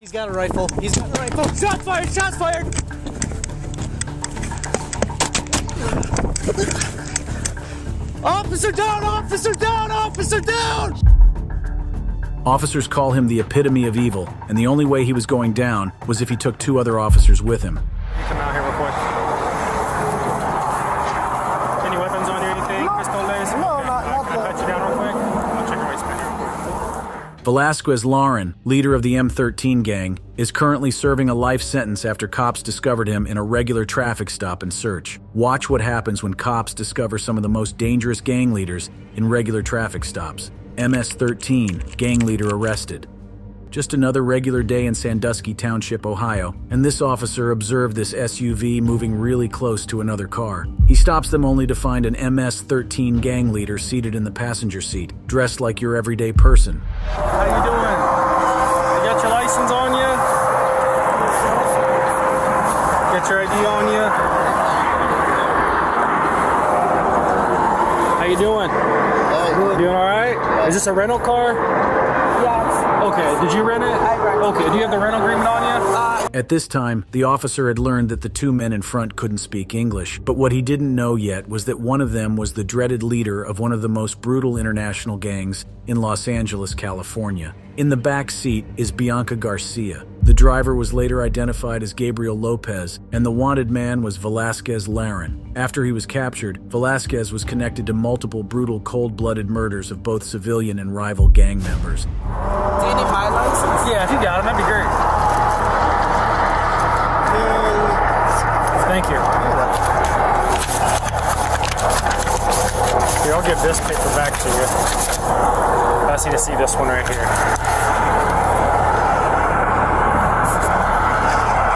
He's got a rifle. He's got a rifle. Shots fired! Shots fired! Officer down! Officer down! Officer down! Officers call him the epitome of evil, and the only way he was going down was if he took two other officers with him. Come out here real quick. Any weapons on you, anything? Pistoles? No, not I'll pat you down real quick. I'll check your waistband here. Velasquez Lauren, leader of the M13 gang, is currently serving a life sentence after cops discovered him in a regular traffic stop and search. Watch what happens when cops discover some of the most dangerous gang leaders in regular traffic stops. MS-13, gang leader arrested. Just another regular day in Sandusky Township, Ohio, and this officer observed this SUV moving really close to another car. He stops them only to find an MS-13 gang leader seated in the passenger seat, dressed like your everyday person. How you doing? You got your license on you? Got your ID on you? How you doing? Doing all right? Is this a rental car? Yes. Okay, did you rent it? I rented it. Okay, do you have the rental agreement on you? At this time, the officer had learned that the two men in front couldn't speak English, but what he didn't know yet was that one of them was the dreaded leader of one of the most brutal international gangs in Los Angeles, California. In the back seat is Bianca Garcia. The driver was later identified as Gabriel Lopez, and the wanted man was Velasquez Lauren. After he was captured, Velasquez was connected to multiple brutal, cold-blooded murders of both civilian and rival gang members. Do you need my license? Yeah, if you got it, that'd be great. Thank you. Here, I'll give this paper back to you. I just need to see this one right here.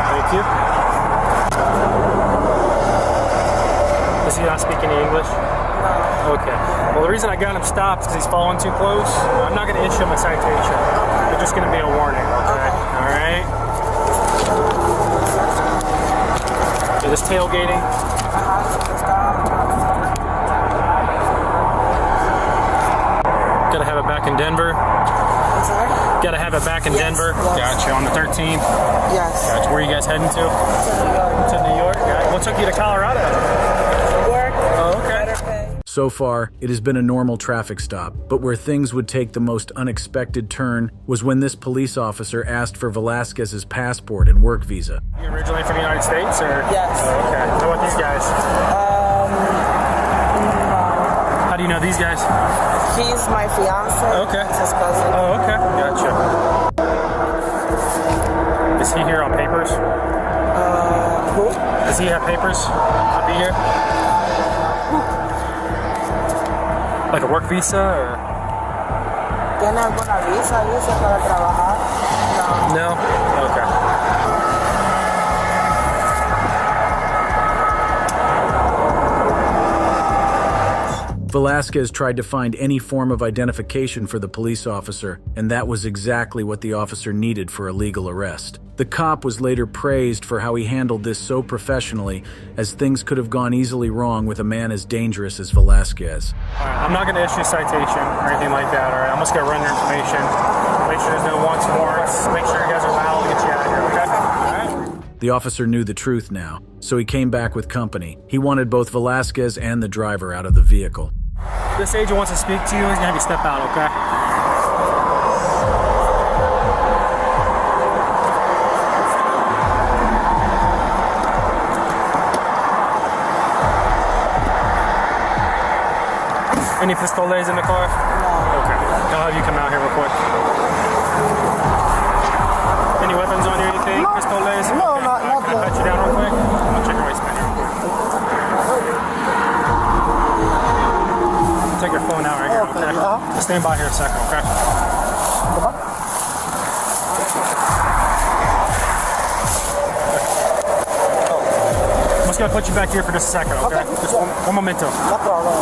Thank you. Does he not speak any English? No. Okay. Well, the reason I got him stopped is because he's following too close. I'm not going to issue him a citation. It's just going to be a warning, okay? All right? You're just tailgating. Gotta have it back in Denver. I'm sorry? Gotta have it back in Yes, Denver. yes. Gotcha. On the 13th. Yes. Gotcha. Where are you guys heading to? To New York. To New York? Gotcha. What took you to Colorado? Work. Oh, okay. Better pay. So far, it has been a normal traffic stop, but where things would take the most unexpected turn was when this police officer asked for Velasquez's passport and work visa. You originally from the United States, or? Yes. Oh, okay. How about these guys? How do you know these guys? He's my fiance. Okay. He's his cousin. Oh, okay. Gotcha. Is he here on papers? Who? Does he have papers to be here? Like a work visa, or? ¿Tiene alguna visa? ¿Visa para trabajar? No. No? Okay. Velasquez tried to find any form of identification for the police officer, and that was exactly what the officer needed for a legal arrest. The cop was later praised for how he handled this so professionally, as things could have gone easily wrong with a man as dangerous as Velasquez. All right, I'm not going to issue a citation or anything like that, all right? I'm just going to run your information, make sure there's no wants and warrants, make sure you guys are allowed to get you out of here, okay? All right? The officer knew the truth now, so he came back with company. He wanted both Velasquez and the driver out of the vehicle. This agent wants to speak to you. He's going to have you step out, okay? Any pistoles in the car? No. Okay. I'll have you come out here real quick. Any weapons on you, anything? No. Pistoles? No, Okay. not Can I pat you down real quick? I'll check your waistband here. Take your phone out right here, Okay, okay? Just stand by here a second, okay? I'm just gonna put you back here for just a second, okay? Okay. Just one momento. No problem.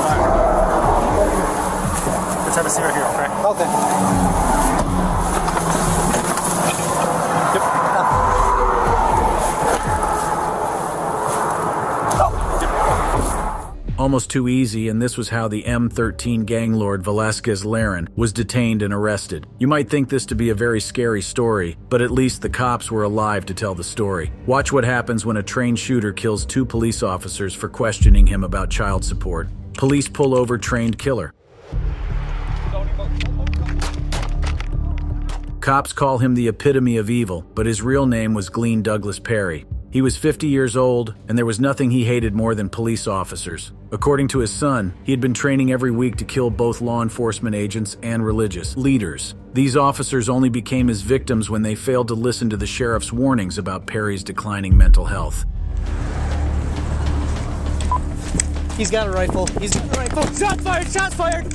Let's have a seat right here, okay? Okay. Yep. Almost too easy, and this was how the M13 gang lord Velasquez Laren was detained and arrested. You might think this to be a very scary story, but at least the cops were alive to tell the story. Watch what happens when a trained shooter kills 2 police officers for questioning him about child support. Police pull over trained killer. Cops call him the epitome of evil, but his real name was Glenn Douglas Perry. He was 50 years old, and there was nothing he hated more than police officers. According to his son, he had been training every week to kill both law enforcement agents and religious leaders. These officers only became his victims when they failed to listen to the sheriff's warnings about Perry's declining mental health. He's got a rifle. He's got a rifle. Shots fired! Shots fired!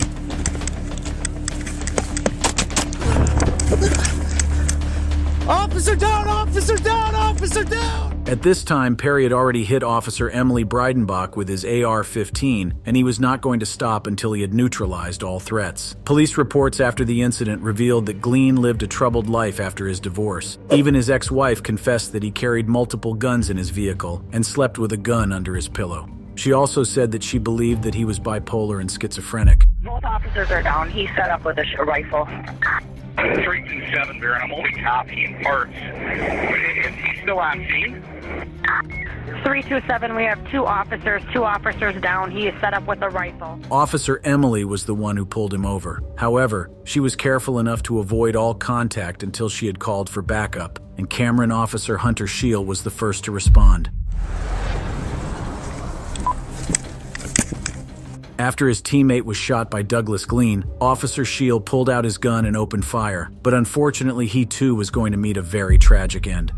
Officer down! Officer down! Officer down! At this time, Perry had already hit Officer Emily Breidenbach with his AR-15, and he was not going to stop until he had neutralized all threats. Police reports after the incident revealed that Glenn lived a troubled life after his divorce. Even his ex-wife confessed that he carried multiple guns in his vehicle and slept with a gun under his pillow. She also said that she believed that he was bipolar and schizophrenic. Both officers are down. He's set up with a rifle. 327 there, and I'm only copying parts. Is he still on scene? 327, we have 2 officers down. He is set up with a rifle. Officer Emily was the one who pulled him over. However, she was careful enough to avoid all contact until she had called for backup, and Cameron Officer Hunter Scheel was the first to respond. After his teammate was shot by Douglas Glenn, Officer Scheel pulled out his gun and opened fire, but unfortunately he too was going to meet a very tragic end.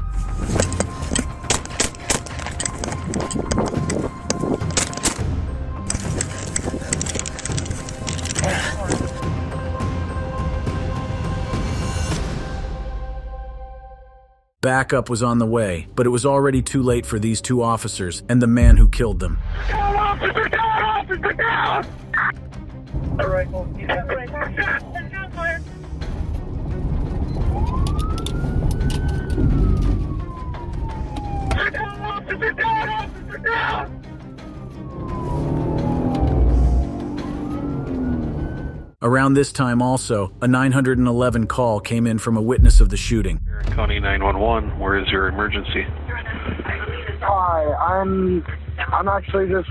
Backup was on the way, but it was already too late for these 2 officers and the man who killed them. Down, officer down, officer down! A rifle. He's got a rifle. Down, officer down, officer down! Around this time also, a 911 call came in from a witness of the shooting. County 911, where is your emergency? Hi, I'm actually just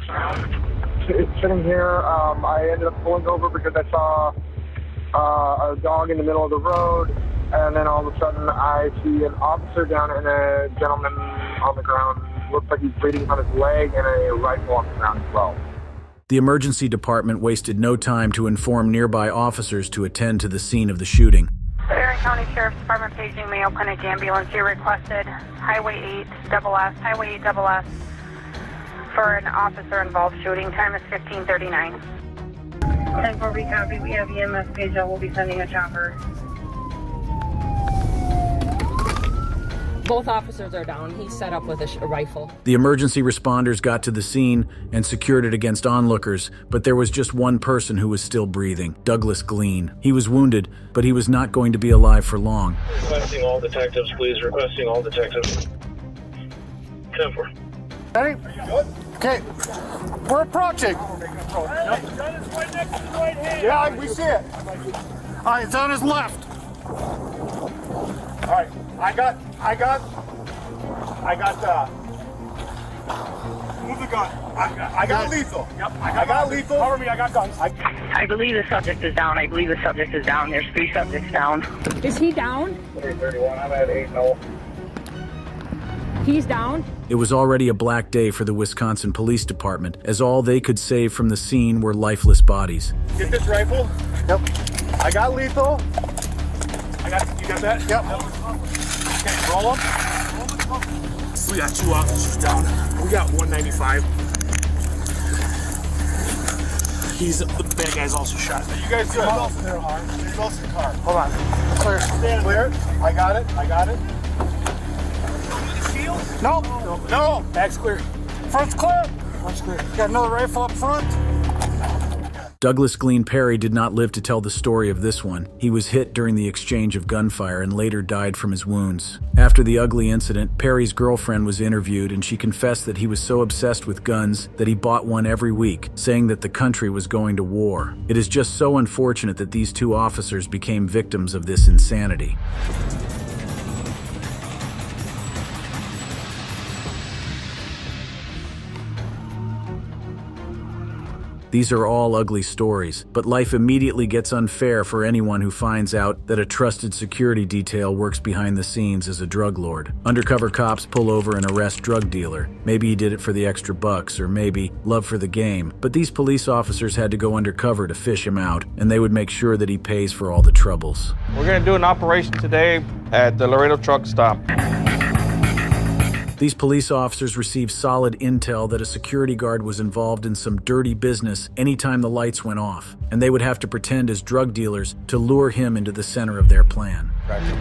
sitting here. I ended up pulling over because I saw a dog in the middle of the road, and then all of a sudden I see an officer down and a gentleman on the ground. Looks like he's bleeding on his leg, and a rifle on the ground as well. The emergency department wasted no time to inform nearby officers to attend to the scene of the shooting. Barron County Sheriff's Department paging Mayo Clinic ambulance. You requested Highway 8 SS for an officer-involved shooting. Time is 15:39. 10-4, we copy. We have EMS page. We'll be sending a chopper. Both officers are down. He's set up with a rifle. The emergency responders got to the scene and secured it against onlookers, but there was just one person who was still breathing, Douglas Glenn. He was wounded, but he was not going to be alive for long. Requesting all detectives, please. Requesting all detectives. 10-4. Ready? Okay. We're approaching. Yeah, we see it. All right, it's on his left. All right, I got, move the gun. I got lethal. Yep, I got lethal. Cover me, I got guns. I believe the subject is down. There's 3 subjects down. Is he down? 331, I'm at 8-0. He's down? It was already a black day for the Wisconsin Police Department, as all they could save from the scene were lifeless bodies. Get this rifle. Yep. I got lethal. You got that? Yep. Okay, roll him. We got 2 officers down. We got 195. The bad guy's also shot. You guys do also there, harm. There's also the car. Hold on. Clear. Clear. I got it. No. Back's clear. Front's clear. Got another rifle up front. Douglas Glean Perry did not live to tell the story of this one. He was hit during the exchange of gunfire and later died from his wounds. After the ugly incident, Perry's girlfriend was interviewed and she confessed that he was so obsessed with guns that he bought one every week, saying that the country was going to war. It is just so unfortunate that these two officers became victims of this insanity. These are all ugly stories, but life immediately gets unfair for anyone who finds out that a trusted security detail works behind the scenes as a drug lord. Undercover cops pull over and arrest drug dealer. Maybe he did it for the extra bucks, or maybe love for the game. But these police officers had to go undercover to fish him out, and they would make sure that he pays for all the troubles. We're gonna do an operation today at the Laredo truck stop. These police officers received solid intel that a security guard was involved in some dirty business anytime the lights went off, and they would have to pretend as drug dealers to lure him into the center of their plan.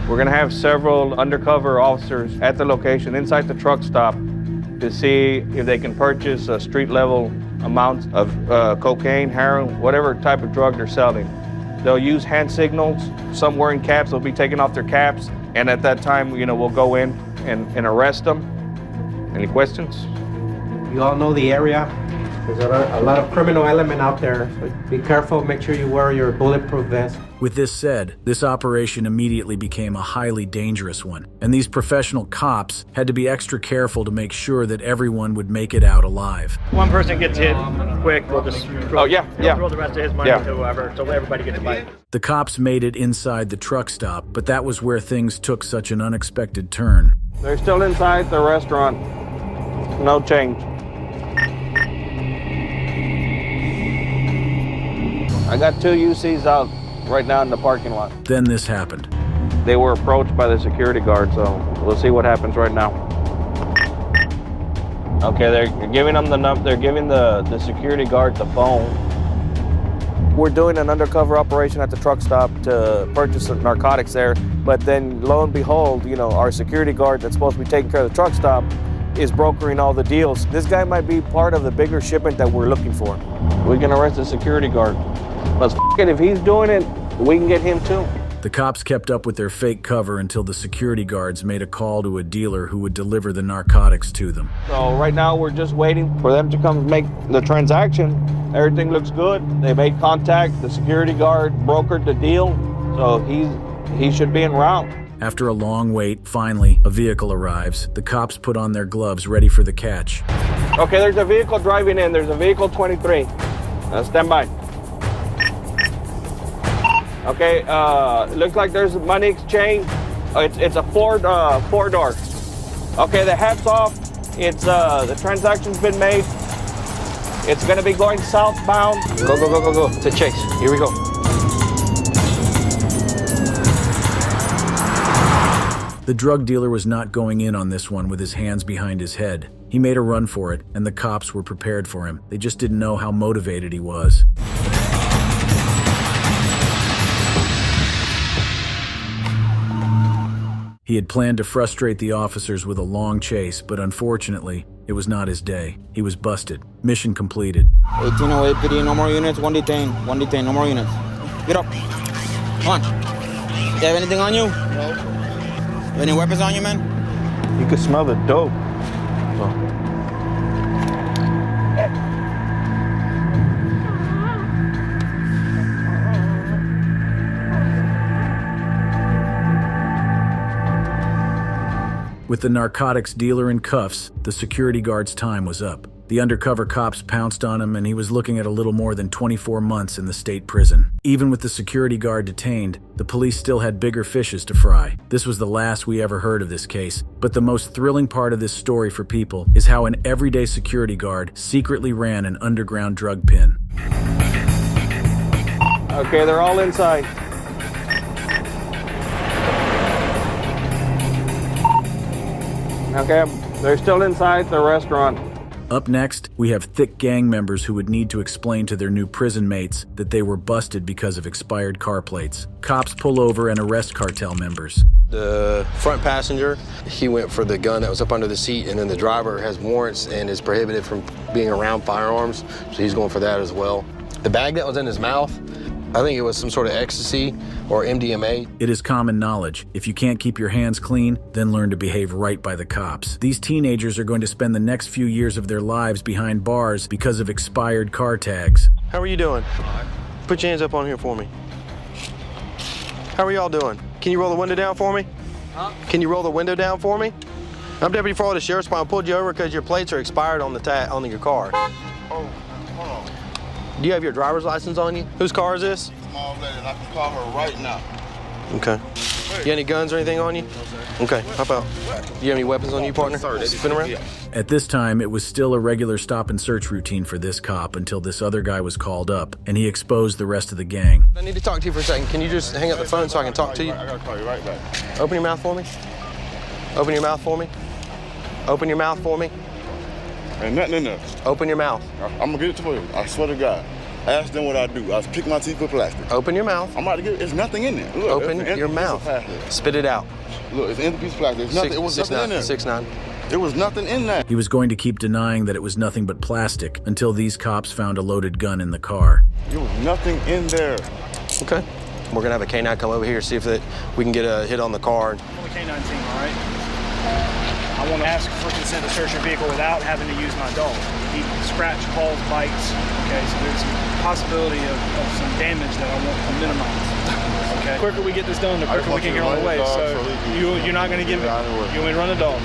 We're gonna have several undercover officers at the location inside the truck stop to see if they can purchase a street-level amount of cocaine, heroin, whatever type of drug they're selling. They'll use hand signals. Some wearing caps, they'll be taking off their caps, and at that time, we'll go in and arrest them. Any questions? You all know the area. There's a lot of criminal element out there, so be careful, make sure you wear your bulletproof vest. With this said, this operation immediately became a highly dangerous one, and these professional cops had to be extra careful to make sure that everyone would make it out alive. One person gets hit quick, we'll just throw the rest of his money to whoever, so everybody gets a bite. The cops made it inside the truck stop, but that was where things took such an unexpected turn. They're still inside the restaurant. No change. I got 2 UCs out right now in the parking lot. Then this happened. They were approached by the security guard, so we'll see what happens right now. Okay, they're giving them the number. They're giving the security guard the phone. We're doing an undercover operation at the truck stop to purchase some narcotics there, but then lo and behold, our security guard that's supposed to be taking care of the truck stop is brokering all the deals. This guy might be part of the bigger shipment that we're looking for. We can arrest the security guard. Let's f it, if he's doing it, we can get him too. The cops kept up with their fake cover until the security guards made a call to a dealer who would deliver the narcotics to them. So right now we're just waiting for them to come make the transaction. Everything looks good. They made contact. The security guard brokered the deal, so he should be en route. After a long wait, finally, a vehicle arrives. The cops put on their gloves, ready for the catch. Okay, there's a vehicle driving in. There's a vehicle 23. Stand by. Okay, looks like there's money exchange. It's a four-door. Okay, the hat's off. It's the transaction's been made. It's gonna be going southbound. Go to Chase. Here we go. The drug dealer was not going in on this one with his hands behind his head. He made a run for it, and the cops were prepared for him. They just didn't know how motivated he was. He had planned to frustrate the officers with a long chase, but unfortunately, it was not his day. He was busted. Mission completed. 1808 PD, no more units, one detain, no more units. Get up. Come on. You have anything on you? No. Any weapons on you, man? You could smell the dope. With the narcotics dealer in cuffs, the security guard's time was up. The undercover cops pounced on him, and he was looking at a little more than 24 months in the state prison. Even with the security guard detained, the police still had bigger fishes to fry. This was the last we ever heard of this case, but the most thrilling part of this story for people is how an everyday security guard secretly ran an underground drug pen. Okay, they're all inside. Okay, they're still inside the restaurant. Up next, we have thick gang members who would need to explain to their new prison mates that they were busted because of expired car plates. Cops pull over and arrest cartel members. The front passenger, he went for the gun that was up under the seat, and then the driver has warrants and is prohibited from being around firearms, so he's going for that as well. The bag that was in his mouth, I think it was some sort of ecstasy or MDMA. It is common knowledge. If you can't keep your hands clean, then learn to behave right by the cops. These teenagers are going to spend the next few years of their lives behind bars because of expired car tags. How are you doing? Put your hands up on here for me. How are y'all doing? Can you roll the window down for me? Huh? Can you roll the window down for me? I'm Deputy Florida Sheriff's Department. I pulled you over because your plates are expired on on your car. Oh, hold on. Do you have your driver's license on you? Whose car is this? Small lady, and I can call her right now. Okay. You got any guns or anything on you? No, sir. Okay, hop out. Do you have any weapons on you, partner? Spin around. At this time, it was still a regular stop and search routine for this cop until this other guy was called up, and he exposed the rest of the gang. I need to talk to you for a second. Can you just hang up the phone so I can talk to you? I gotta call you right back. Open your mouth for me. Open your mouth for me. Open your mouth for me. Ain't nothing in there. Open your mouth. I'm gonna get it to you. I swear to God. Ask them what I do. I pick my teeth with plastic. Open your mouth. I'm about to get it. There's nothing in there. Look, open your mouth. Spit it out. Look, it's an empty piece of plastic. There's nothing, it was nothing in there. 6'9". There was nothing in there. He was going to keep denying that it was nothing but plastic until these cops found a loaded gun in the car. There was nothing in there. Okay. We're gonna have a K9 come over here, see if we can get a hit on the car. I'm on the K9 team, all right? I want to ask for consent to search your vehicle without having to use my dog. He scratch, claws, bites. Okay, so there's a possibility of some damage that I want to minimize. Okay. The quicker we get this done, the quicker we can get on the way. So you're not going to give me. You want me to run the dog?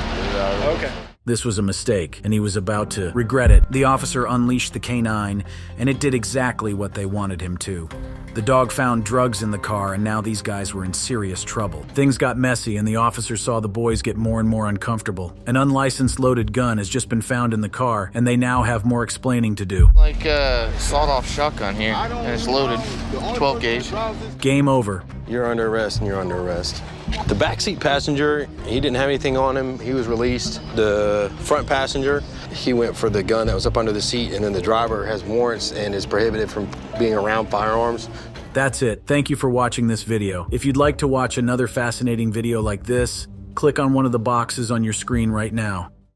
Okay. This was a mistake, and he was about to regret it. The officer unleashed the K9, and it did exactly what they wanted him to. The dog found drugs in the car, and now these guys were in serious trouble. Things got messy, and the officer saw the boys get more and more uncomfortable. An unlicensed loaded gun has just been found in the car, and they now have more explaining to do. Like a sawed-off shotgun here, and it's loaded, 12 gauge. Game over. You're under arrest, and you're under arrest. The backseat passenger, he didn't have anything on him. He was released. The front passenger, he went for the gun that was up under the seat, and then the driver has warrants and is prohibited from being around firearms. That's it. Thank you for watching this video. If you'd like to watch another fascinating video like this, click on one of the boxes on your screen right now.